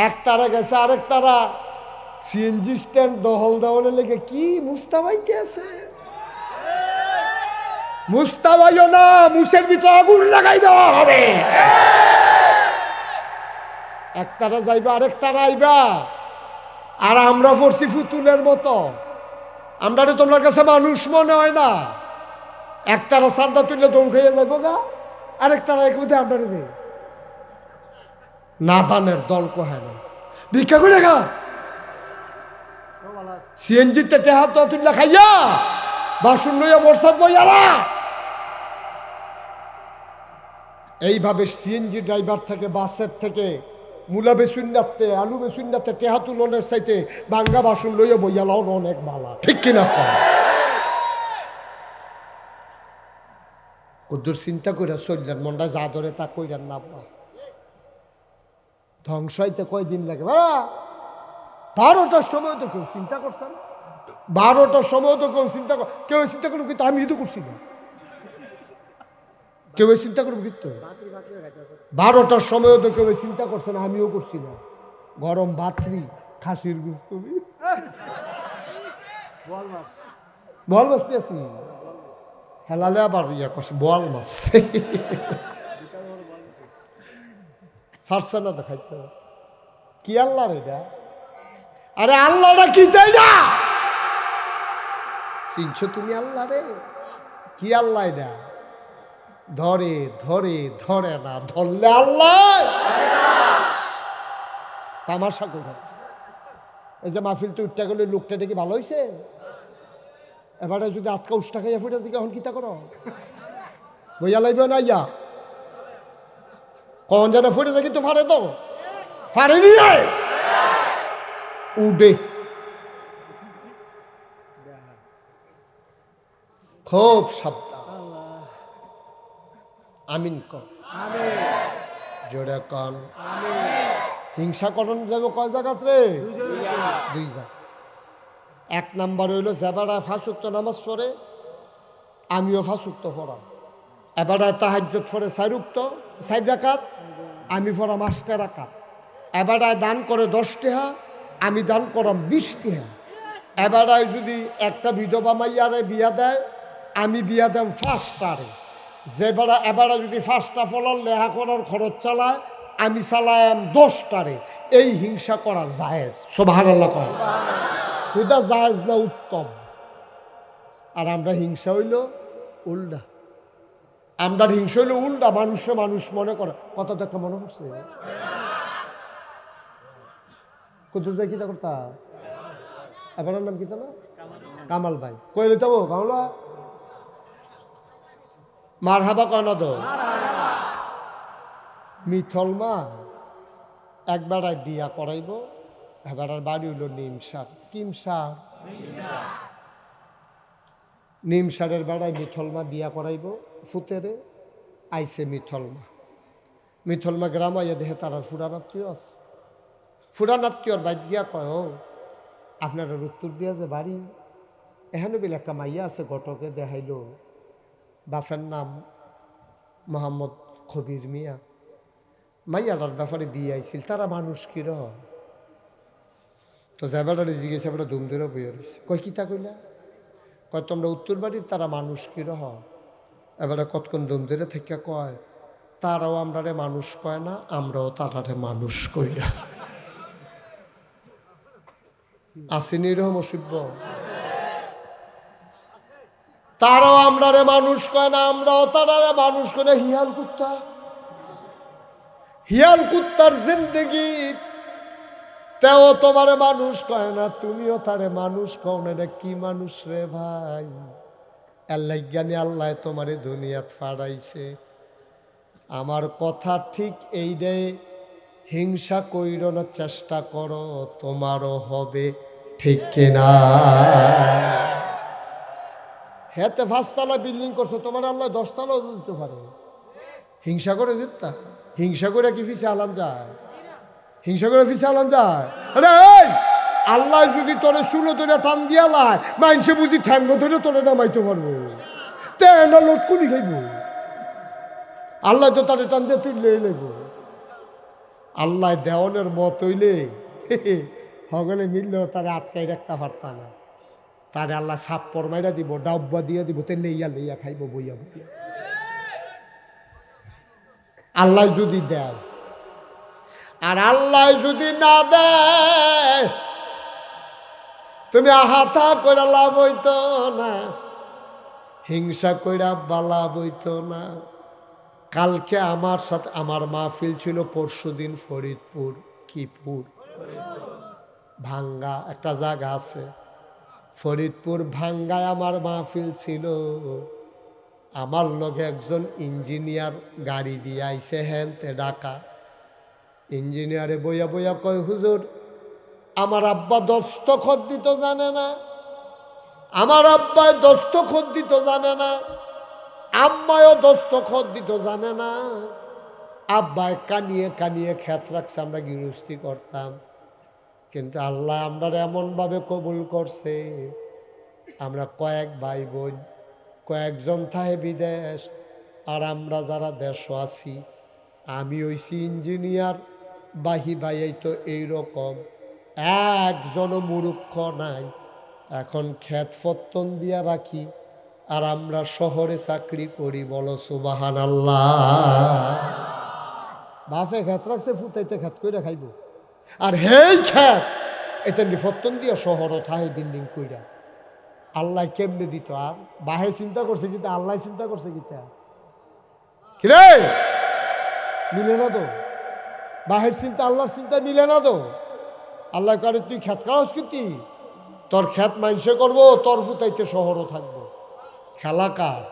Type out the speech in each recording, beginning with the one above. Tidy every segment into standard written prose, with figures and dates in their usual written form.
এক তারা গেছে, আরেক তারা সিএনজি স্ট্যান্ড দহল দেওয়ালে লেগে কি মুস্তাবাইতে আছে। মুস্তাবাইও না, মুসের ভিতরে আগুন লাগাই দেওয়া হবে। এক তারা যাইবা, আরেক তারা আইবা, আর আমরা পড়ছি ফুতুলের মতো। আমরা তোমার কাছে মানুষ মনে হয় না। এক তারা সান্দা তুললে দৌড় খেয়ে যাইব গা, আরেক তারা এক মধ্যে আমরা নেবে না দানের দল কোহায় না ভিক্ষা করে খা। সিএনজিতে টেহা তো তুললে খাইয়া বাসন লইয়া বর্ষাত বইয়ালা। এইভাবে সিএনজি ড্রাইভার থেকে, বাসের থেকে, মূলা বেসুন্নাতে, আলু বেসুন্নাতে টেহা তুলনের চাইতে ভাঙ্গা বাসন লইয়া বইয়ালাও অনেক ভালা, ঠিক কিনা? কদ্দুর চিন্তা করে চললেন, মনটা যা ধরে তা কইলেন না। ধ্বংস হইতে কয়দিন লাগে? 12টার সময় তো কেউ চিন্তা করছেন, 12টার সময় তো কেউ চিন্তা কর, কেউ চিন্তা করুন কিন্তু আমি তো করছি না, কেউ চিন্তা করুন কিন্তু 12টার সময় তো কেউ চিন্তা করছে না, আমিও করছি না। গরম ভাতরি, খাসির গুস্ত, বল মাছ দিয়েছি, হেলালে আবার ইয়া করছে বল মাছ ফারসা না দেখাইতে কি আল্লাহ রে এটা? আরে আল্লাহটা কি তাই না চিনছো তুমি? আল্লাহ রে কি আল্লাহ এটা? ধরে ধরে ধরে না, ধরলে আল্লাহ তামাশা করে। এই যে মাহফিল তো উঠতে গেলে লোকটা দেখি ভালো হয়েছে, এবারে যদি আটকা উষ্টা খাইয়া ফুটে আছে এখন কিতা করো? বইয়া লাগবে না ইয়া কখন যেন ফুটেছে কিন্তু ফাড়ে তো ফাড়েনি যায় উঠে খুব সাবধান। আমিন কর, জোরে কন। হিংসা করণ যাব কয় জায়গাত রে? 2 জায়গা। 1 নাম্বার হইল যেবারা 5 ওয়াক্ত নামাজ পড়ে, আমিও 5 ওয়াক্ত পড়াম। এবারে তাহাজ্জুদ পড়ে 4 রাকাত, আমি পড়াম 8 রাকাত। এবারে দান করে 10 টাকা, আমি দান করাম 20 টাকা। এবারে যদি একটা বিধবা মাইয়ারে বিয়া দেয়, আমি বিয়া দেম 5টারে। যেবারে এবারে যদি 5টা ফলার লেহা করার খরচ চালায়, আমি চালায়াম 10টারে। এই হিংসা করা জায়েজ? সুবহানাল্লাহ কয় হুদা জায়েজ না উত্তম। আর আমরা হিংসা হইল উল্টা, আমরা হিংসা হইল উল্টা, মানুষে মানুষ মনে করে। কত তো একটা মনে পড়ছে কুতুর কিতা করতা, এবার নাম কিতা না কামাল ভাই কই লইতা গো কামাল ভাই মার হাবা কয়না দো মিথল মা একবার বিয়া করাইব। এবার বাড়ি হইল নিমসার। কিমসার নিমসারের বেড়ায় মিথলমা বিয়া করাইব ফুতেরে। আইসে মিথলমা, মিথলমা গ্রাম আইয়া দেখে তারা ফুরানাত্মীয় আছে। ফুরানাত্মীয়র বাইক গিয়া কয়, ও আপনার উত্তর দিয়া যে বাড়ি, এখানে বেলে একটা মাইয়া আছে, ঘটকে দেখাইল, বাপের নাম মোহাম্মদ খবির মিয়া। মাইয়াটার ব্যাপারে বিয়ে আইছিল, তারা মানুষ কির তো যাবারে জিজ্ঞেস আমরা ধুম ধরে বইয়া রয়েছে। কয় কিতা কইলা? কয় তোমরা উত্তর বাড়ির তারা মানুষ কির। এবারে কতক্ষণ ধুম ধরে থেকে কয়, তারাও আমরারে মানুষ কয় না, আমরাও তারারে মানুষ কই না। আসেনি রহম অসিব্য, তারাও আমরারে মানুষ কয় না, আমরাও তারারে মানুষ কয় না। হিয়াল কুত্তা, হিয়াল কুত্তার জিন্দগি, তেও তোমারে মানুষ কয় না, তুমিও তারে মানুষ কও না। এটা কি মানুষ রে ভাই? আল্লাহ জ্ঞানী, আল্লাহ তোমারে দুনিয়াত ফাড়াইছে। আমার কথা ঠিক এই রে, হিংসা কইরোর চেষ্টা করো, তোমারও হবে, ঠিক কিনা? হেতে 5 তলা বিল্ডিং করছো, তোমার আল্লাহ 10 তলাও দিতে পারে। হিংসা করে দিতা, হিংসা করে কি ফিসে আলান যায়? হিংসা করে ফিসে আলান যায়? আরে আল্লাহ যদি তোরে চুলো ধরে টান দিয়া লাই, মাইনসে বুঝি ঠ্যাঙ্গ ধরে তোরে নামাইতে পারবো? তেনা লটকুনি খাইব, আল্লাহ তো তারে টান দিয়ে তুললেই লাগবো। আল্লাহ দেওয়ানের মত হইলে সকলে মিললেও তারে আটকাই রাখতে পারত না। তারে আল্লাহ সাপ্পর মাইরা দিব, ডাব্বা দিয়ে দিব, তে লইয়া লইয়া খাইব বইয়া বইয়া। আল্লাহ যদি দেয়, আর আল্লাহ যদি না দেয়, তুমি আহাতা কইরা লাভ হইতো না, হিংসা কইরা বালা বইতো না। কালকে আমার সাথে আমার মাহফিল ছিল, পরশুদিন ফরিদপুর, কিপুর ভাঙ্গা একটা জায়গা আছে, ফরিদপুর ভাঙ্গায় আমার মাহফিল ছিল। আমার লগে একজন ইঞ্জিনিয়ার গাড়ি দিয়ে আইসে হেনতে ঢাকা। ইঞ্জিনিয়ারে বইয়া বইয়া কয়, হুজুর আমার আব্বা দস্তখত দিতে জানে না, আমার আব্বায় দস্তখত দিতে জানে না, আম্মায়ও দস্তখত দিতে জানে না। আব্বায় কানিয়ে কানিয়ে খ্যাত রাখছে, আমরা গৃহস্থী করতাম, কিন্তু আল্লাহ আমরা এমনভাবে কবুল করছে, আমরা কয়েক ভাই বোন, কয়েকজন থাহে বিদেশ, আর আমরা যারা দেশও আছি, আমি হইছি ইঞ্জিনিয়ার, বাহি ভাই তো এইরকম, একজনও মুরুক্ষ নাই। এখন ক্ষেত ফত্তন দিয়া রাখি, আর আমরা শহরে চাকরি করি। বলো সুবহানাল্লাহ। বাপে ক্ষেত রাখছে, ফুটাইতে ক্ষেত কইরা খাইব, আর হেই ক্ষেত এটা নিফত্তন দিয়া শহরও থাহে বিল্ডিং কইরা। আল্লাহ কেমনে দিত? আর বাহে চিন্তা করছে কিন্তু আল্লাহ চিন্তা করছে কিতা? কিরে মিলে না তো, বাহের চিন্তা আল্লাহর চিন্তা মিলে না তো। আল্লাহ করে তুই ক্ষেত খাওয়াস কিন্তু তোর ক্ষেত মাইনসে করবো, তোর ফুটাইতে শহরও থাকবো। খেলা কার?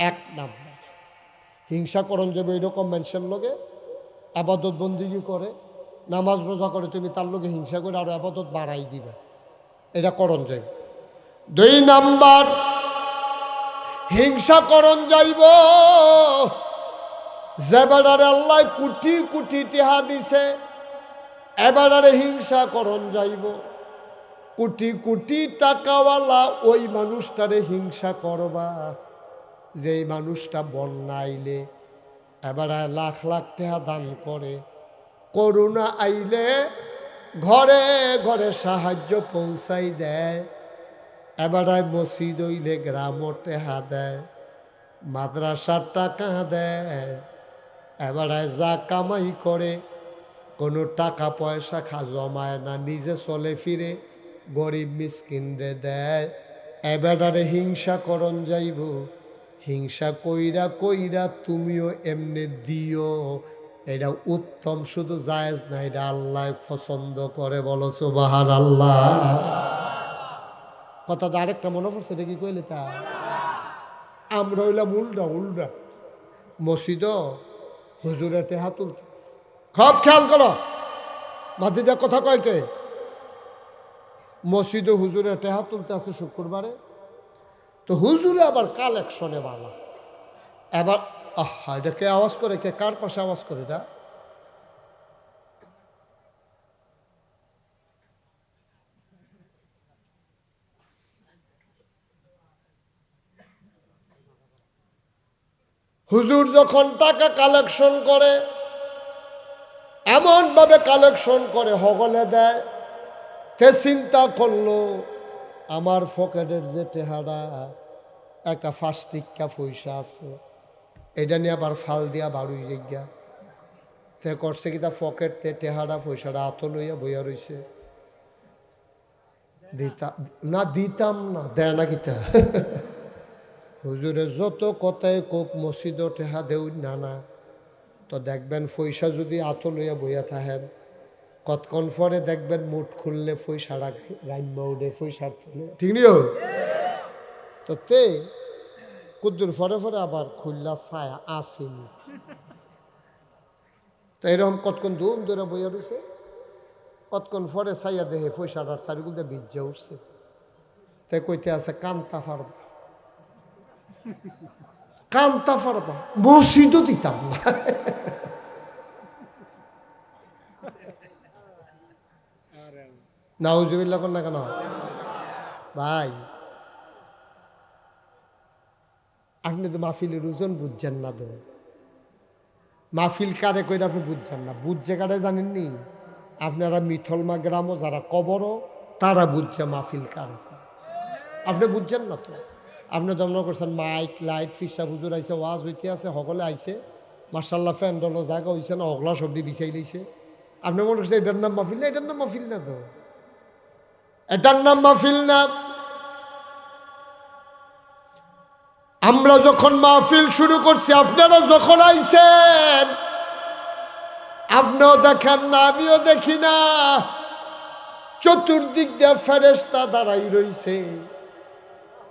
এক নাম্বার হিংসা করণ যাবে এরকম মানুষের লগে, আবাদত বন্দিগি করে, নামাজ রোজা করে, তুমি তার লগে হিংসা করে আরো আবাদত বাড়াই দিবে, এটা করণ যাইব। দুই নাম্বার হিংসা করণ যাইব যে বেড়ারে আল্লাহ কোটি কোটি টিহা দিছে, এবারে হিংসা করণ যাইব। কোটি কোটি টাকাওয়ালা ওই মানুষটারে হিংসা করবা যেই মানুষটা বন্যা আইলে এবারে লাখ লাখ টাকা দান করে, করোনা আইলে ঘরে ঘরে সাহায্য পৌঁছাই দেয়, এবারে মসজিদ হইলে গ্রামও টেহা দেয়, মাদ্রাসার টাকা দেয়, এবারে যা কামাই করে কোনো টাকা পয়সা জমায় না, নিজে চলে ফিরে গরিব মিসকিনরে দেয়। এবারে হিংসা করণ যাইব, হিংসা কইরা কইরা তুমিও এমনি দিও, এটা উত্তম, শুধু জায়েজ না, এটা আল্লাহ পছন্দ করে। বলো সুবহানাল্লাহ। কথাটা আরেকটা মনে পড়ছে, এটা কি কইলে তা? আমরা হইলাম উল্টা উল্টা, মসজিদ হুজুরে টেহা তুলতে, খুব খেয়াল করো, মাঝে যা কথা কয় কে, মসজিদে হুজুরে টেহা তুলতে আছে শুক্রবারে, তো হুজুরে আবার কালেকশনে বালা, এবার আহা এটা কে আওয়াজ করে, কে কার পাশে আওয়াজ করে? এটা হুজুর যখন টাকা কালেকশন করে, এমন ভাবে কালেকশন করে হগলে দেয়, তে চিন্তা করলো আমার পকেটের যে টেহারা একটা ফাস্টিকা পয়সা আছে, এটা নিয়ে আবার ফাল দিয়া বাড়ুই গিয়া, তে করছে কি তা পকেট তে টেহারা পয়সাটা আত লইয়া বইয়া রইছে, দিতাম না, দেয় না কিতা। হুজুরে যত কথায় কোক মসজিদ টেহা দেউ না না, তো দেখবেন পয়সা যদি আত লইয়া বইয়া থাকেন, কতক্ষণ পরে দেখবেন মুঠ খুললে পয়সাটা রাইমা উঠে, পয়সার তুলে, ঠিক নিও তো তে কুদ্দুর ফরে ফরে আবার খুললা ছায়া আসেনি, তো এরকম কতক্ষণ ধুম ধরে বইয়া রয়েছে, কতক্ষণ পরে ছাইয়া দেহে পয়সাটার চারিগুলো ভিজে উঠছে, তাই কইতে আছে কান্তা পারবা, কান্তা পারবা, মসজিদও দিতাম না। নাউজুবিল্লাহ কর না কেন ভাই? আপনি তো মাহফিলের ওজন বুঝছেন না, তো মাহফিল কারে কইরা আপনি বুঝছেন না, বুঝছে কারে জানেননি? আপনারা মিথলমা গ্রামও যারা কবরও তারা বুঝছে মাহফিল কারে। আপনি বুঝছেন না তো। আপনি দমন করছেন মাইক লাইট ফিসা হুজুর আইসে ওয়াজ হইতে আছে, সকলে আইছে মার্শাল্লাহ, ফ্যান্ডলও জায়গা হইছে না, অগলা সবজি বিছাই লইছে। আপনি মনে করছেন এটার নাম মাহফিল না? এটার নাম মাহফিল না তো, এটার নাম মাহফিল না। আমরা যখন মাহফিল শুরু করছি, আপনারা যখন আইছেন, আপনিও দেখেন না, আমিও দেখি না, চতুর্দিক দিয়ে ফেরেশতা দাঁড়াই রইছে,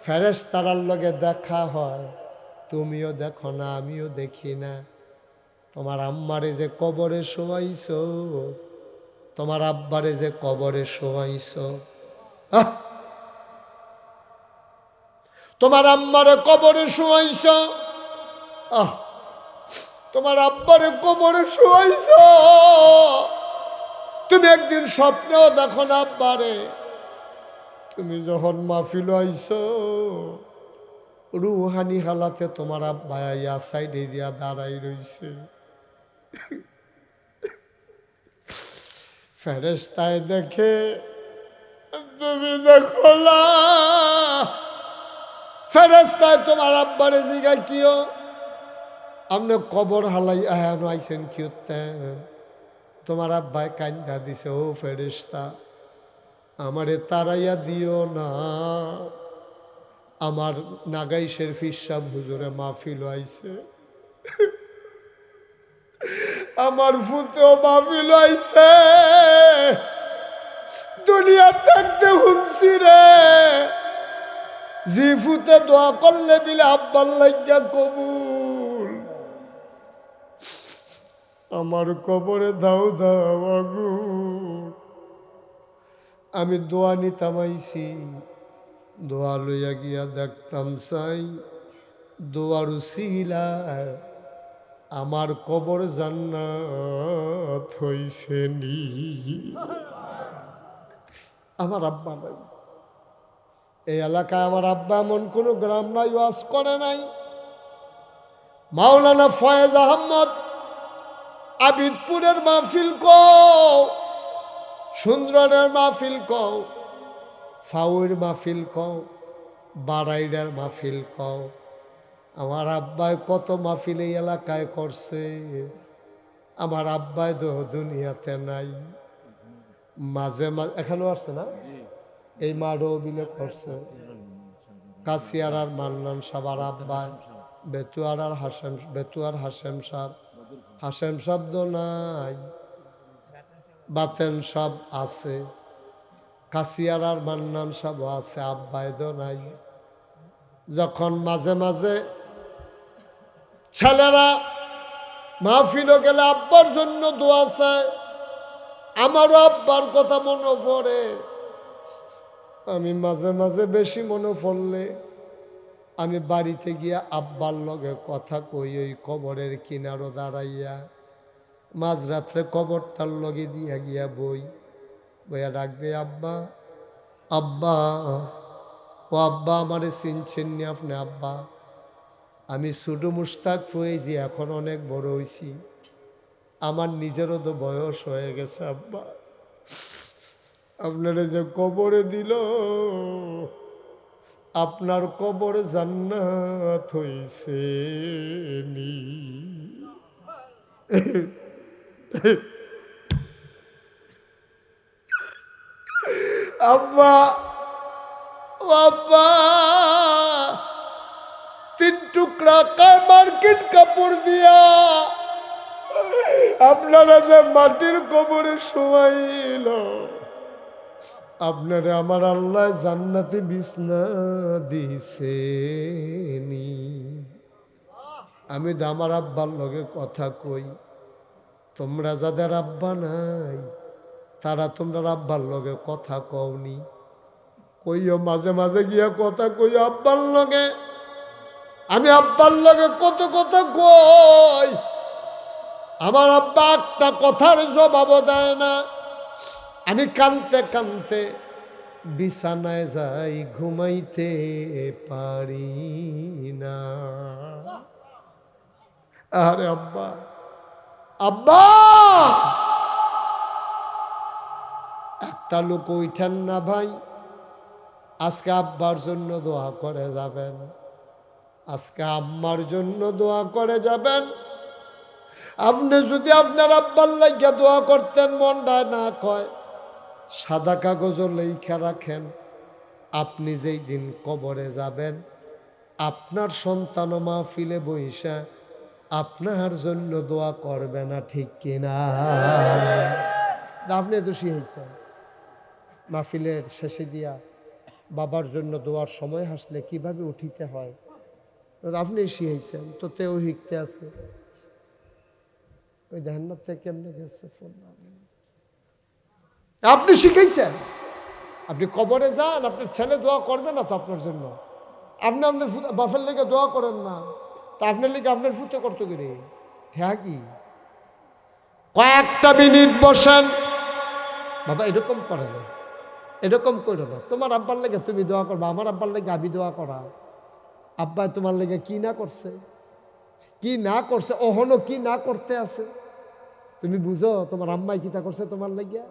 ফেরেশতার লগে দেখা হয়, তুমিও দেখো না, আমিও দেখি না। তোমার আম্মারে যে কবরে শোয়াইছ, তোমার আব্বারে যে কবরে শোয়াইছ, তোমার আম্মারে কবরে শোয়াইছ, তোমার আব্বারে কবরে শোয়াইছ, তুমি একদিন স্বপ্নেও দেখো না আব্বারে। তুমি যখন মাহফিল আইছ, রুহানি হালাতে তোমার আব্বা ইয়া সাইডে দিয়া দাঁড়াই রইছে, ফেরেশতায় দেখে, তুমি দেখো না। ফেরেশতায় তোমার আব্বারে জিগায় কিও, আপনি কবর হালাই আহানো আইছেন কি হতে? তোমার আব্বায় কান্দা দিছে, ও ফেরেশতা, আমারে তারাইয়া দিও না, আমার নাগাইশের ফিসাব হুজুরে মাহফিল আইছে, আমার ফুতেও মাহফিল আইছে, দুনিয়া থাকতে হুনছি রে, জি ফুতে দোয়া করলে বিলে আব্বার লাগিয়া কবুল, আমার কবরে দাও দাও আগুন। আমি দোয়া নিতাম আইছি, দোয়া লইয়া গিয়া দেখতাম চাই, দোয়ার উসিলায় আমার কবর জান্নাত হইছে নি। আমার আব্বা নাই এই এলাকায়, আমার আব্বা এমন কোনো গ্রাম নাই ওয়াজ করে নাই। মাওলানা ফয়েজ আহমদ আবিদপুরের মাহফিল কও, সুন্দরের মাহফিল কও, ফাউর মাহফিল কও, বারাইডার মাহফিল কও, আমার আব্বাই কত মাহফিল এই এলাকায় করছে। আমার আব্বাই তো দুনিয়াতে নাই, মাঝে মাঝে এখানেও আসছে না, এই মাঠও অভিনয় করছে। কাশিয়ার আর মান্নান সাহেব আর আব্বাই, বেতুয়ার আর হাসেম, বেতুয়ার হাসেম সাহেব, হাসেম শব্দ নাই, বাতেন সব আছে, কাশিয়ার আর মান্নান সব আছে, আব্বাইদও নাই। যখন মাঝে মাঝে ছেলেরা মাহফিলও গেলে আব্বার জন্য দোয়া চায়, আমারও আব্বার কথা মনে পড়ে। আমি মাঝে মাঝে বেশি মনে পড়লে আমি বাড়িতে গিয়া আব্বার লগে কথা কই, ওই কবরের কিনারও দাঁড়াইয়া, মাঝরাত্রে কবরটার লগে দিয়া গিয়া বই, বইয়া ডাক দে, আব্বা আব্বা, ও আব্বা, আমারে চিনছেন নি আপনি আব্বা? আমি ছোট মুস্তাক হয়েছি, এখন অনেক বড় হয়েছি, আমার নিজেরও তো বয়স হয়ে গেছে আব্বা, আপনারা যে কবরে দিল, আপনার কবর জান্নাত হইছে নি। আব্বা, ও আব্বা, 3 টুকরা মার্কিন কাপড় দিয়া আপনারা যে মাটির কবরে শোয়াইল, আপনারে আমার আল্লাহ জান্নাতি বিছনা দিছে নি। আমি তো আমার আব্বার লগে কথা কই, তোমরা যাদের আব্বা নাই তারা তোমরা আব্বার লগে কথা কওনি, কইও মাঝে মাঝে গিয়া কথা কইও আব্বার লগে। আমি আব্বার লগে কত কথা কই, আমার আব্বা একটা কথার জবাব দেয় না। আমি কানতে কানতে বিছানায় যাই, ঘুমাইতে পারি না। আরে আব্বা, আব্বা, একটা লোক উঠেন না ভাই, আজকে আব্বার জন্য দোয়া করে যাবেন, আজকে আম্মার জন্য দোয়া করে যাবেন। আপনি যদি আপনার আব্বার লাগিয়া দোয়া করতেন, মনটায় না কয়, সাদা কাগজও লেখা রাখেন, আপনি যেই দিন কবরে যাবেন আপনার সন্তান মাহফিলে বইসা আপনার জন্য দোয়া করবে না, ঠিক কিনা? আপনি দোষী হয়েছেন। মাহফিলের শেষে দিয়া বাবার জন্য দোয়ার সময় হাসলে কিভাবে উঠিতে হয় আপনি শিখাইছেন, তো তেও শিখতে আছে। ওই দেখেন না থেকে কেমনে গেছে ফোন, আপনি শিখাইছেন। আপনি কবরে যান, আপনার ছেলে দোয়া করবে না তো আপনার জন্য? আপনি আপনার বাপের লেগে দোয়া করেন না, তা আপনার লেগে আপনার ফুতে করতে গেলে হ্যাঁ কি? কয়েকটা মিনিট বসেন বাবা, এরকম করে না, এরকম করো না। তোমার আব্বার লেগে তুমি দোয়া করবা, আমার আব্বার লেগে আমি দোয়া করা। আব্বা তোমার লেগে কি না করছে, কি না করছে, ওহনো কি না করতে আছে তুমি বুঝো? তোমার আম্মাই কিতা করছে তোমার লেগে?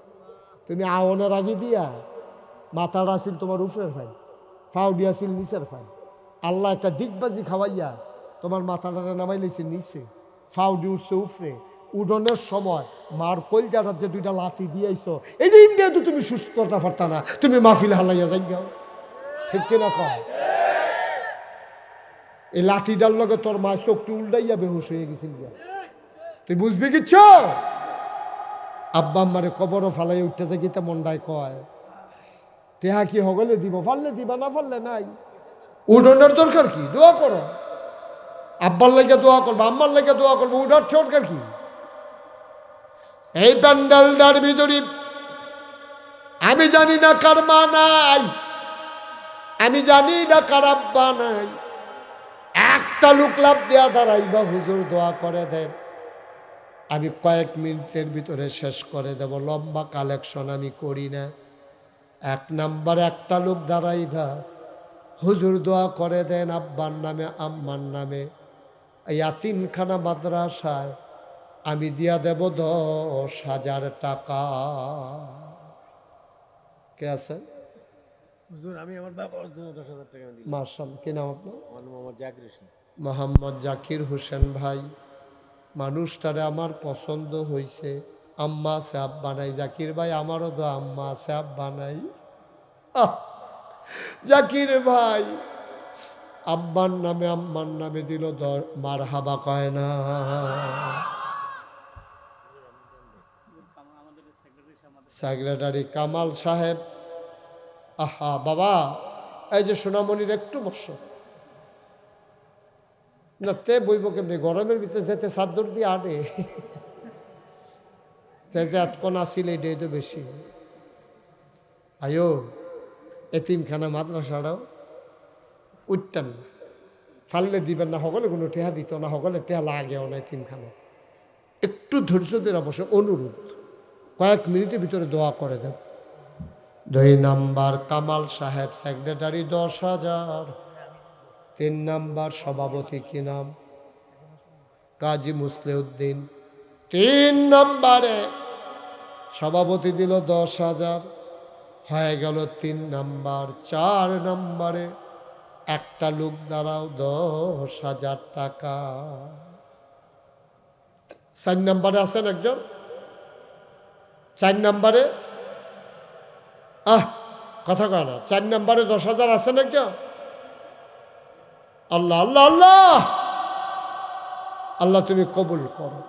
তুমি আওনের আগে দিয়া মাথাটা আসিল তোমার উপরের ফাইল, ফাউ দিয়াছিল নিচের ফাইল। আল্লাহ একটা ডিগবাজি খাওয়াইয়া তোমার মাথাটা নামাই লেছে নিচে, ফাউ দিয়ে উঠছে উপরে। উডনের সময় মার কলজাটার যে দুইটা লাথি দিয়েছো, এই ইন্ডিয়া তো তুমি সুস্থ করতে পারতা না, তুমি মাহফিল হালাইয়া যাই যাও, ঠিক কিনা কয়? এই লাঠিটার লগে তোর মা চোখটি উল্টাইয়া বেহুশ হয়ে গেছিল, তুই বুঝবি কিচ্ছ? আব্বা আম্মারে কবরও ফালাই উঠতেছে গীতা মন্ডায় কয়, তেহা কি হগলে দিব, ফাললে দিবা, না ফাললে নাই। উডনের দরকার কি? দোয়া করো, আব্বার লেগে দোয়া করবো, আম্মার লেগে দোয়া করবো, উডার দরকার কি? এই প্যান্ডেলটার ভিতরে আমি জানি না কার মা নাই, আমি জানি না কার আব্বা নাই, একটা লোক লাভ দেয়া দাঁড়াইবা, হুজুর দোয়া করে দেন, আমি কয়েক মিনিটের ভিতরে শেষ করে দেব, লম্বা কালেকশন আমি করি না। এক নাম্বার একটা লোক দাঁড়াইবা, হুজুর দোয়া করে দেন আব্বার নামে আম্মার নামে, এই ইয়াতিমখানা মাদ্রাসায় আমি দিয়া দেব 10,000 টাকা। কে আছে? হুজুর আমি আমার বাবার জন্য 10,000 টাকা দিই। মাশাআল্লাহ, কি নাম আপনার? আমার মোহাম্মদ জাকির হোসেন। মোহাম্মদ জাকির হোসেন ভাই, মানুষটারে আমার পছন্দ হয়েছে। আম্মা আছে আব্বা নাই, জাকির ভাই আমারও তো আম্মা আছে আব্বা নাই। আহ, জাকির ভাই আব্বার নামে আম্মার নামে দিল, মার হাবা কয় না। সেক্রেটারি কামাল সাহেব, আহা বাবা, এই যে সোনামণির একটু বর্ষ না, তে বইব কেমনি, গরমের ভিতরে যেতে চাদর দিয়ে আটে, তে যে এতক্ষণ আসিল এটাই তো বেশি। আয়ো এতিমখানা মাদ্রাসাটাও উঠতেন না, ফাললে দিবেন না, সকলে কোনো টেহা দিত না, সকলে টেহা লাগেও না এতিমখানা। একটু ধৈর্য দিয়ে অবশ্য অনুরোধ, কয়েক মিনিটের ভিতরে দোয়া করে দেব। 2 নাম্বার কামাল সাহেব সেক্রেটারি 10,000। 3 নাম্বার সভাপতি কি নাম? কাজী মুসলিউদ্দিন। 3 নাম্বারে সভাপতি দিল 10,000, হয়ে গেল 3 নাম্বার। 4 নাম্বারে একটা লোক দাঁড়াও 10,000 টাকা। 4 নাম্বারে আছেন একজন? 4 নাম্বারে কথা কয় না, 4 নাম্বারে 10,000 আছেন একজন? আল্লাহ আল্লাহ আল্লাহ আল্লাহ তুমি কবুল করো,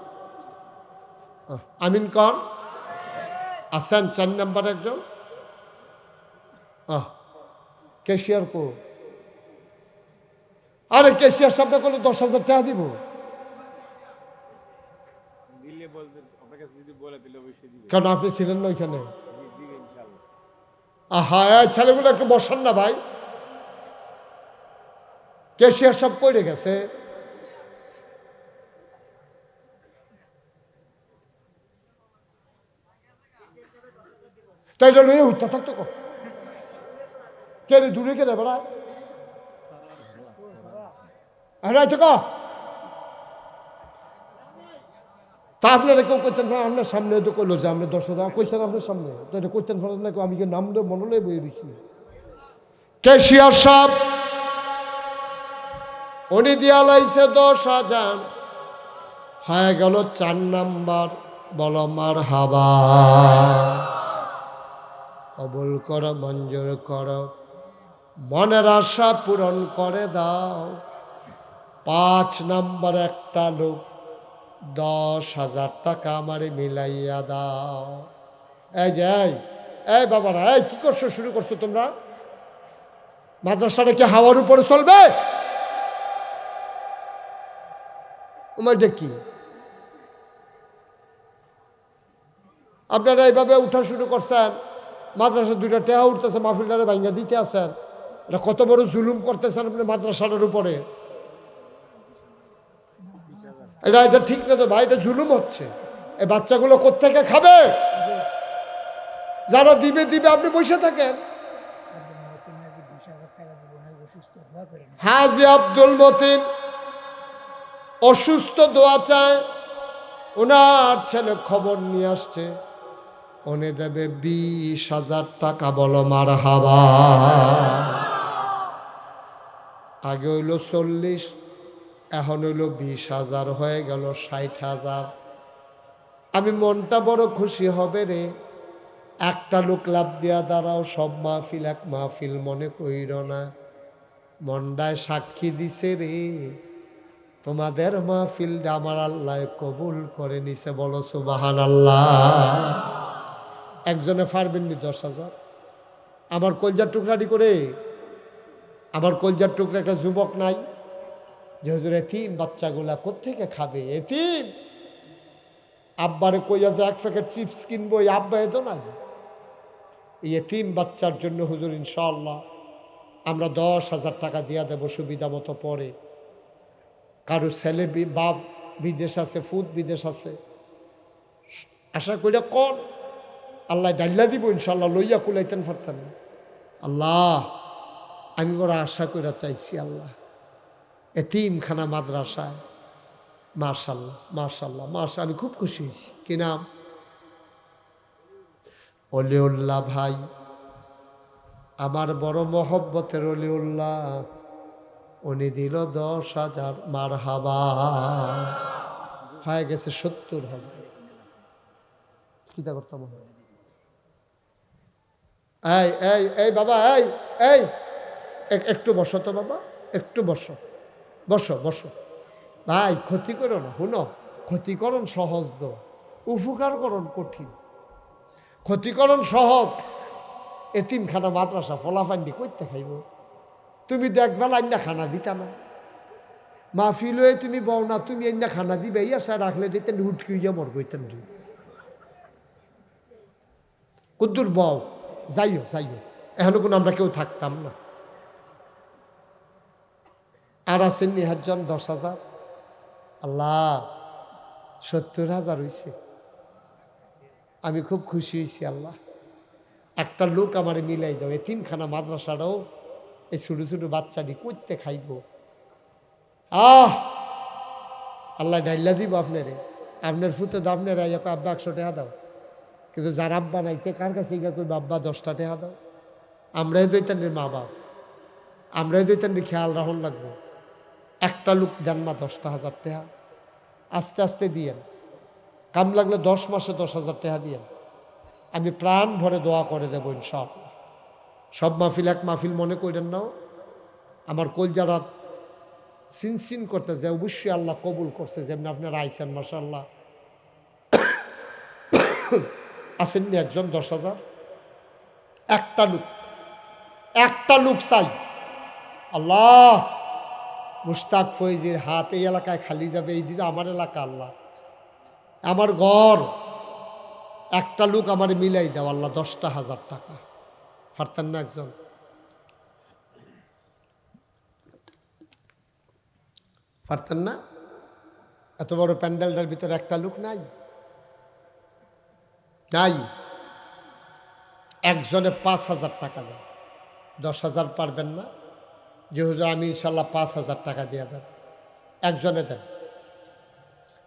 আমিন কর। আছেন 4 নাম্বারে একজন? ক্যাশিয়ার কো? আরে ক্যাশিয়ার শব্দ করলে 10,000 টাকা দিব। কেন আপনি ছিলেন না ওইখানে? ছেলেগুলো একটু বসান না ভাই, ক্যাশিয়ার সব পড়ে গেছে। তাই জন্য উঠতে থাকতো কে রে, দূরে কে রে বেড়া, তা আপনারা কেউ করতেন পারেন, আপনার সামনে তো করলো যে আপনি 10,000 কইছেন আপনার সামনে, তো এটা করতেন পারেন না, আমি কি নাম দেব মনে বই দিচ্ছি। ক্যাশিয়ার সাহেব উনি দিয়া লাইছে 10,000, হয়ে গেল 4 নাম্বার। বলো মার হাবা, কবুল করো, মঞ্জুর করো, মনের আশা পূরণ করে দাও। 5 নাম্বার একটা লোক 10,000 টাকা আমারে মিলাইয়া দাও। এই যে এই বাবারা, এই কি করছো, শুরু করছো তোমরা? মাদ্রাসাটা কি হাওয়ার উপরে চলবে? এটা কি আপনারা এইভাবে উঠা শুরু করছেন? মাদ্রাসা 2টা টেহা উঠতেছে, মাহফিলটারে ভাঙ্গা দিতে আছেন। এটা কত বড় জুলুম করতেছেন আপনি মাদ্রাসাটার উপরে। এটা ঠিক না তো ভাই, এটা জুলুম হচ্ছে। এই বাচ্চাগুলো কোত্থেকে খাবে? যারা দিবে দিবে, আপনি বসে থাকেন। হাজি আব্দুল মতিন অসুস্থ, দোয়া চায়। ওনার ছেলে খবর নিয়ে আসছে, উনি দেবে 20,000 টাকা। বলো মার হাবা। আগে হইল 40, এখন হইল 20,000, হয়ে গেল 60,000। আমি মনটা বড় খুশি হবে রে। একটা লোক লাভ দিয়া দাঁড়াও, সব মাহফিল এক মাহফিল মনে কইর না। মন্ডায় সাক্ষী দিছে রে, তোমাদের মাহফিলটা আমার আল্লাহ কবুল করে নিছে। বলো সুবহানাল্লাহ। একজনে পারবেননি 10,000? আমার কলজার টুকরাটি করে, আমার কলজার টুকরা একটা যুবক নাই যে হুজুর এতিম বাচ্চাগুলা কোত্থেকে খাবে? এতিম আব্বারে কইয়া যে 1 প্যাকেট চিপস কিনবো, এই আব্বা এতো নাই। এই এতিম বাচ্চার জন্য হুজুর ইনশাআল্লাহ আমরা 10,000 টাকা দিয়া দেব সুবিধা মতো। পরে কারো ছেলে বাপ বিদেশ আছে, ফুদ বিদেশ আছে, আশা কইরা কর আল্লাহ ডাল্লা দিব ইনশাআল্লাহ, লইয়া কুলাইতেন পারতেন না। আল্লাহ আমি বড় আশা কইরা চাইছি, আল্লাহ এতিমখানা মাদ্রাসায়, মাশাআল্লাহ মাশাআল্লাহ মাশাআল্লাহ, আমি খুব খুশি হয়েছি। কি নাম? অলিউল্লাহ ভাই, আমার বড় মহব্বতের অলিউল্লাহ। উনি দিল 10,000। মার হাবা। হয়ে গেছে 70,000। কিতা করতাম? এই এই এই বাবা, এই এই একটু বসো তো বাবা, একটু বসো, বসো বসো। ভাই ক্ষতি করো না, শুনো, ক্ষতিকরণ সহজ তো, উপকারকরণ কঠিন। ক্ষতিকরণ সহজ। এতিমখানা মাদ্রাসা ফলাফান্ডি করতে খাইব? তুমি দেখবা আইনা খানা দিতা না, মাহফিল হয়ে তুমি বও না, তুমি আইনা খানা দিবে, এই আশা রাখলে দিতেন হুটকি হইয়া মর গইতেন। কুদ্দুর বও, যাইও যাইও, এখনো কোনো আমরা কেউ থাকতাম না। আর আছেন নিহাজন 10,000। আল্লাহ 70,000 হয়েছে। আমি খুব খুশি হয়েছি। আল্লাহ একটা লোক আমার মিলাই দাও, এতিমখানা মাদ্রাসাটাও এই ছোটো ছোটো বাচ্চাটি করতে খাইব। আল্লাহ ডাইল্লা দিব আপনারে, আপনার ফুতে দাও, আপনার আব্বা 100 টাকা দাও। কিন্তু যার আব্বা নাইতে কার কাছে গিয়ে কই আব্বা 10টা টাকা দাও। আমরাই দইতানের মা বাপ, আমরাই দইতানের খেয়াল রাখুন লাগবো। একটা লোক দেন না 10,000 টাকা, আস্তে আস্তে দিয়েন। কাম লাগলে 10 মাসে 10,000 টাকা দিয়েন। আমি প্রাণ ভরে দোয়া করে দেবো ইনশাআল্লাহ। সব মাহফিল এক মাহফিল মনে করেন নাও। আমার কলজারা সিনসিন করতে যে অবশ্যই আল্লাহ কবুল করছে, যেমন আপনারা আইসেন মাশাআল্লাহ। আসেননি একজন 10,000? একটা লোক চাই। আল্লাহ মুশতাক ফৈজির হাত এই এলাকায় খালি যাবে, এই দিকে আমার এলাকা, আল্লাহ আমার ঘর। একটা লোক আমার মিলাই দাও আল্লাহ, 10,000 টাকা। পারতেন না একজন? পারতেন না? এত বড় প্যান্ডেলটার ভিতরে একটা লোক নাই? নাই। একজনে 5,000 টাকা দেন। 10,000 পারবেন না? যে হুজুর আমি ইনশাল্লাহ 5,000 টাকা দিয়ে দেন। একজনে দেন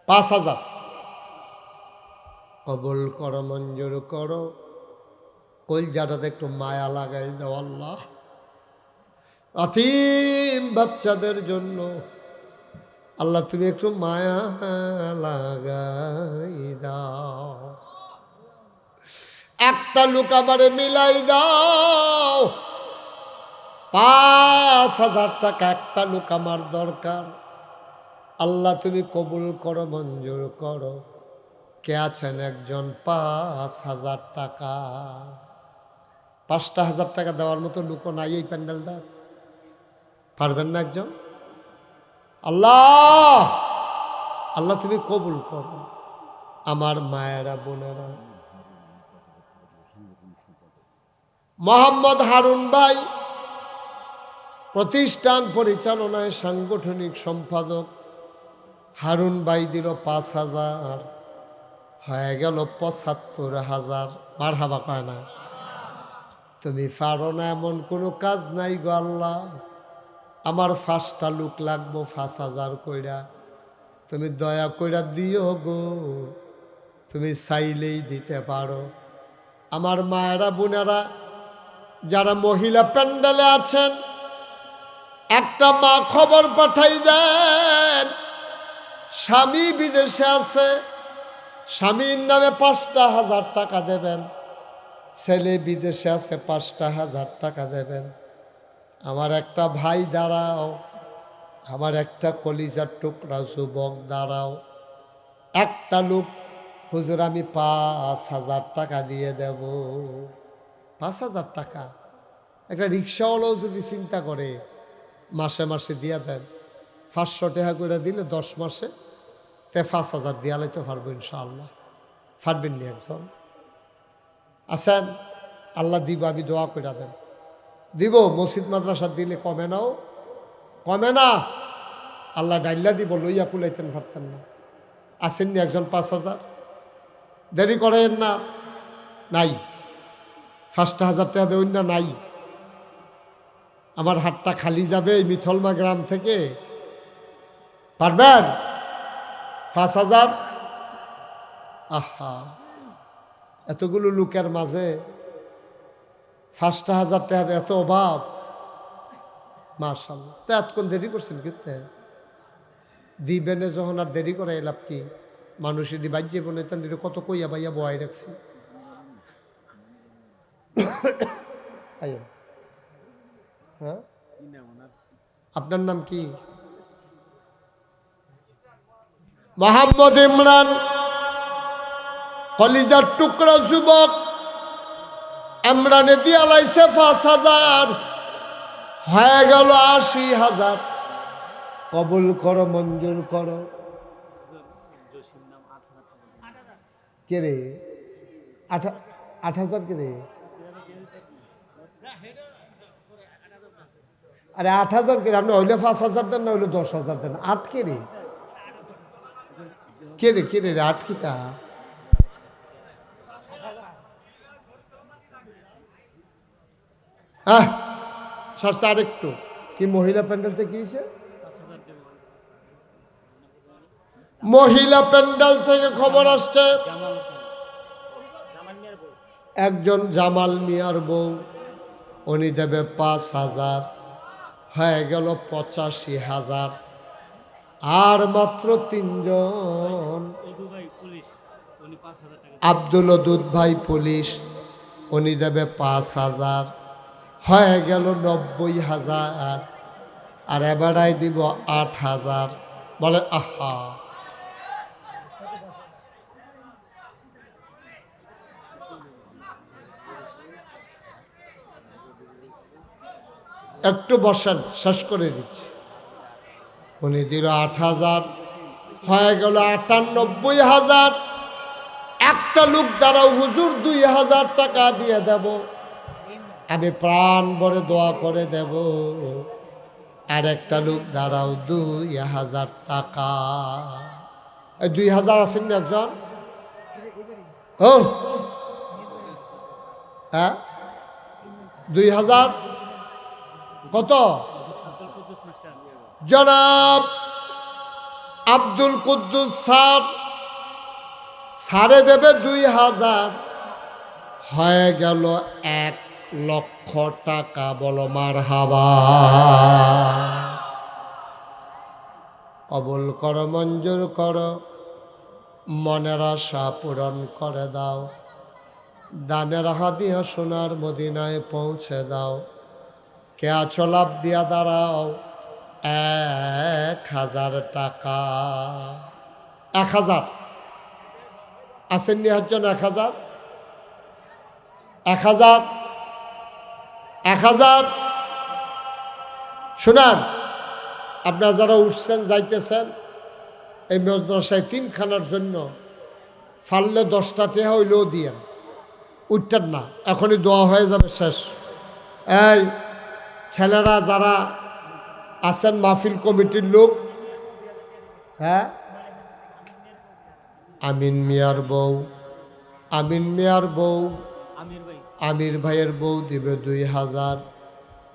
5,000। কবুল করো, মঞ্জুর করো। কলজাটাতে একটু মায়া লাগাই দাও আল্লাহ। আতিম বাচ্চাদের জন্য আল্লাহ তুমি একটু মায়া লাগাই দাও। একটা লোক আমারে মিলাই দাও, 5,000 টাকা একটা লোক আমার দরকার। আল্লাহ তুমি কবুল করো, মঞ্জুর করো। কে আছেন একজন 5,000 টাকা? 5,000 টাকা দেওয়ার মতো লোকও নাই এই প্যান্ডেলটা। পারবেন না একজন? আল্লাহ আল্লাহ তুমি কবুল করো। আমার মায়েরা বোনেরা, মোহাম্মদ হারুন ভাই প্রতিষ্ঠান পরিচালনায় সাংগঠনিক সম্পাদক। হারুন ভাই দিল 5,000, হয়ে গেল 75,000। মারহাবা কয় না? তুমি পারো না এমন কোনো কাজ নাই গো আল্লাহ। আমার 5টা লোক লাগবো 5,000 কইরা, তুমি দয়া কইরা দিও গো। তুমি চাইলেই দিতে পারো। আমার মায়েরা বোনেরা যারা মহিলা প্যান্ডেলে আছেন, একটা মা খবর পাঠাই দেন, স্বামী বিদেশে আছে, স্বামীর নামে 5,000 টাকা দেবেন। ছেলে বিদেশে আছে, 5,000 টাকা দেবেন। আমার একটা ভাই দাঁড়াও, আমার একটা কলিজার টুকরা যুবক দাঁড়াও। একটা লোক, হুজুর আমি 5,000 টাকা দিয়ে দেব। 5,000 টাকা একটা রিক্সাওয়ালাও যদি চিন্তা করে মাসে মাসে দিয়া দেন, 500 টাকা করে দিলে 10 মাসে 5,000 দিয়া লাইতে পারবো ইনশাআল্লাহ। পারবেন নি একজন? আছেন? আল্লাহ দিব, আমি দোয়া করে দেন। দিব। মসজিদ মাদ্রাসা দিলে কমে নাও, কমে না। আল্লাহ ডাইল্লা দিব, লইয়া কুলাইতেন পারতেন না। আসেননি একজন 5,000? দেরি করেন না। নাই 5,000 টাকা দেবেন না? নাই। আমার হাতটা খালি যাবে এই মিথলমা গ্রাম থেকে। পারবেন? 5,000? আহা, এতগুলো লোকের মাঝে 5,000 টাকা এত অভাব। মাশাআল্লাহ। তা এতক্ষণ দেরি করছেন কিন্তু দিবেনে যখন আর দেরি করে লাভ কি? মানুষের বাজ্যে বনে তান কত কইয়া বাইয়া বয়াই রাখছি। হ্যাঁ, আপনার নাম কি? মোহাম্মদ ইমরান, কলিজার টুকরা যুবক। ইমরানে দিয়া লাইছে 5,000, হয়ে গেল 80,000। কবুল করো, মঞ্জুর করো। কে রে? 8,000 কে রে? আরে 8,000 কে? আপনি হইলে 5,000 দেন, না হইলে 10,000 দেন। 8 কে রে? কে রে? কে রে? 8 কি তা? হ্যাঁ, সারছে আরেকটু। কি মহিলা প্যান্ডেল থেকে কি হয়েছে? মহিলা প্যান্ডেল থেকে খবর আসছে, একজন জামাল মিয়ার বউ, উনি দেবে 5,000, হয়ে গেল 85,000। আর মাত্র 3 জন। আব্দুল ওদুদ ভাই পুলিশ, উনি দেবে 5,000, হয়ে গেল 90,000। আর এবারাই দিব 8,000। বলে আহা, একটু বসেন, শেষ করে দিচ্ছি। উনি দিল 8,000, হয়ে গেল 98,000। একটা লোক দাঁড়াও, হুজুর 2,000 টাকা দিয়ে দেব, আমি প্রাণ ভরে দোয়া করে দেব। আর একটা লোক দাঁড়াও, 2,000 টাকা। 2,000 আছেন না একজন? ও হ্যাঁ, 2,000 কত? জনাব আব্দুল কুদ্দুস স্যার ছাড়ে দেবে 2000, হয়ে গেল 1,00,000 টাকা। বলো মারহাবা। কবুল করো, মঞ্জুর করো, মনের আশা পূরণ করে দাও, দানের হাদিয়া সোনার মদিনায় পৌঁছে দাও। কে আছো লাভ দিয়া দাঁড়াও, 1000 টাকা। 1000 আসেন নি একজন? 1000 1000 1000 শোনান, আপনারা যারা উঠছেন যাইতেছেন এই মাদ্রাসায় 3 খানার জন্য ফাললে 10টা টাকা হইলেও দিয়েন, উঠতেন না, এখনই দোয়া হয়ে যাবে শেষ। এই ছেলেরা যারা আছেন মাহফিল কমিটির লোক, হ্যাঁ, আমিন মিয়ার বউ, আমিন মিয়ার বউ, আমির ভাইয়ের বউ দিবে 2000।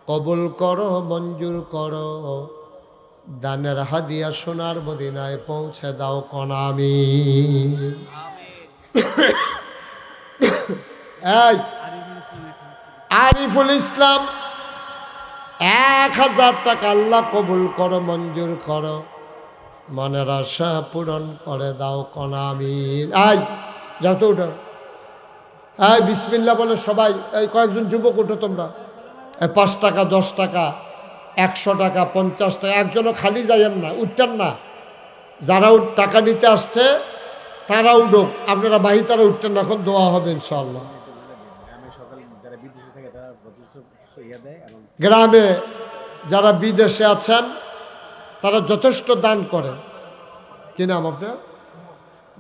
কবুল করো, মঞ্জুর করো, দানের হাদিয়া সোনার মদিনায় পৌঁছে দাও। কোন আমিন। এই আরিফুল ইসলাম 1000 টাকা আল্লাহ কবুল করো, মঞ্জুর করো, মনের আশা পূরণ করে দাও। কোন আমিন। আই যত উঠো, এই বিসমিল্লাহ বলে সবাই। এই কয়েকজন যুবক উঠো তোমরা। 5 টাকা, 10 টাকা, 100 টাকা, 50 টাকা, একজনও খালি যাইয়েন না, উঠতেন না। যারা টাকা নিতে আসছে তারা উঠুক, আপনারা বাহি তারা উঠতেন না। এখন দোয়া হবে ইনশাআল্লাহ। গ্রামে যারা বিদেশে আছেন তারা যথেষ্ট দান করে। কি নাম আপনার?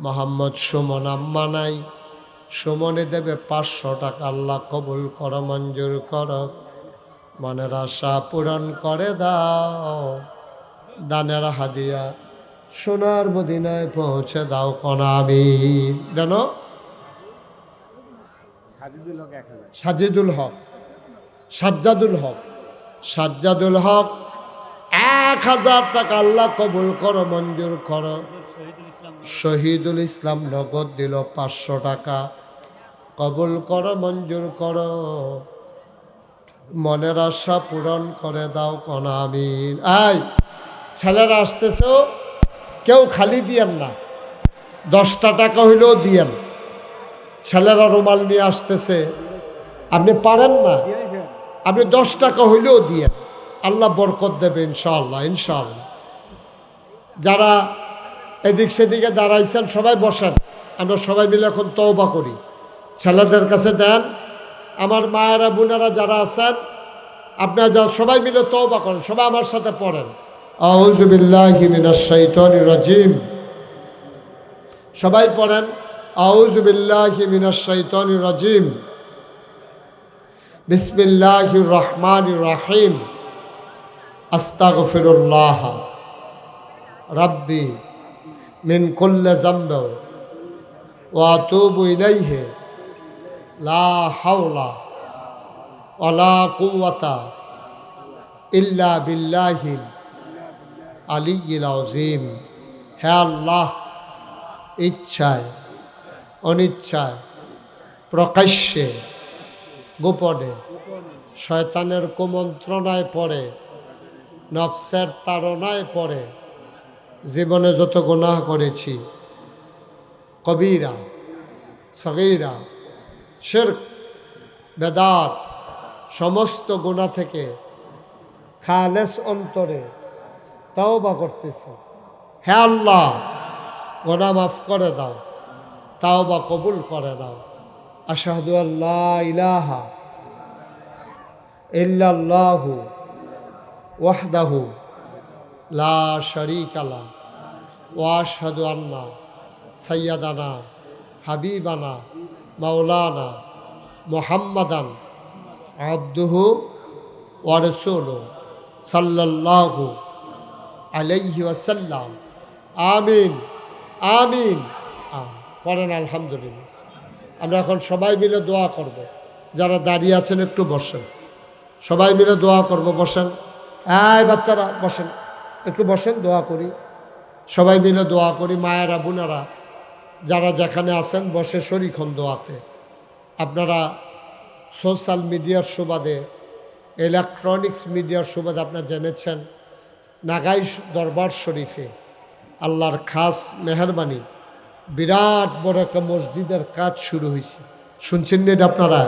মোহাম্মদ সুমন। আম্মা নাই, সুমনে দেবে 500 টাকা। আল্লাহ কবুল করো, মঞ্জুর করো, মনের আশা পূরণ করে দাও, দানের হাদিয়া সোনার মদিনায় পৌঁছে দাও। কোন আমিন। জানো সাজিদুল হক, সাজ্জাদুল হক, সাজ্জাদুল হক 1000 টাকা। আল্লাহ কবুল করো, মঞ্জুর করো। শহীদুল ইসলাম নগদ দিল 500 টাকা। কবুল করো, মঞ্জুর করো, মনের আশা পূরণ করে দাও। কোন আমিন। এই ছেলেরা আসতেছ, কেউ খালি দিয়েন না, 10টা টাকা হইলেও দিয়েন। ছেলেরা রুমাল নিয়ে আসতেছে, আপনি পারেন না, আপনি 10 টাকা হইলেও দিয়েন, আল্লাহ বরকত দেবে ইনশাআল্লাহ। ইনশাআল্লাহ। যারা এদিক সেদিকে দাঁড়াইছেন সবাই বসেন, আমরা সবাই মিলে এখন তওবা করি। ছেলেদের কাছে দেন, আমার মায়েরা বোনেরা যারা আছেন আপনারা যা সবাই মিলে তওবা করেন। সবাই আমার সাথে পড়েন, আউযু বিল্লাহি মিনাশ শাইতানির রাজিম। সবাই পড়েন, আউযু বিল্লাহি মিনাশ শাইতানির রাজিম, বিসমিল্লাহির রহমানির রহিম, আস্তাগফিরুল্লাহ রাব্বি মিন কুল্লি যামবি ওয়া আতুবু ইলাইহি, লা হাওলা ওয়ালা কুওয়াতা ইল্লা বিল্লাহিল আলিয়্যিল আযীম। হে আল্লাহ, ইচ্ছায় অনিচ্ছায় প্রকাশ্যে গোপনে শয়তানের কুমন্ত্রণায় পড়ে, নফসের তাড়নায় পড়ে জীবনে যত গুনাহ করেছি, কবিরা সগীরা শিরক বেদাত, সমস্ত গুনাহ থেকে খালেস অন্তরে তওবা করতেছি। হে আল্লাহ, গুনাহ মাফ করে দাও, তওবা কবুল করে দাও। আশহাদু আল্লা ইলাহা ইল্লাল্লাহু ওয়াহদাহু লা শারীকা লাহু ওয়া আশহাদু আন্না সাইয়্যিদানা হাবিবানা মাওলানা মুহাম্মাদান আবদুহু ওয়া রাসূলুহু সাল্লাল্লাহু আলাইহি ওয়াসাল্লাম। আমিন আমিন। পড়েন আলহামদুলিল্লাহ। আমরা এখন সবাই মিলে দোয়া করব। যারা দাঁড়িয়ে আছেন একটু বসেন, সবাই মিলে দোয়া করব। বসেন, এই বাচ্চারা বসেন, একটু বসেন, দোয়া করি, সবাই মিলে দোয়া করি। মায়েরা বোনেরা যারা যেখানে আছেন বসে শরীখন দোয়াতে। আপনারা সোশ্যাল মিডিয়ার সুবাদে, ইলেকট্রনিক্স মিডিয়ার সুবাদে আপনারা জেনেছেন নাগাই দরবার শরীফে আল্লাহর খাস মেহরবানি বিরাট বড় একটা মসজিদের কাজ শুরু হয়েছে। শুনছেন না এটা আপনারা?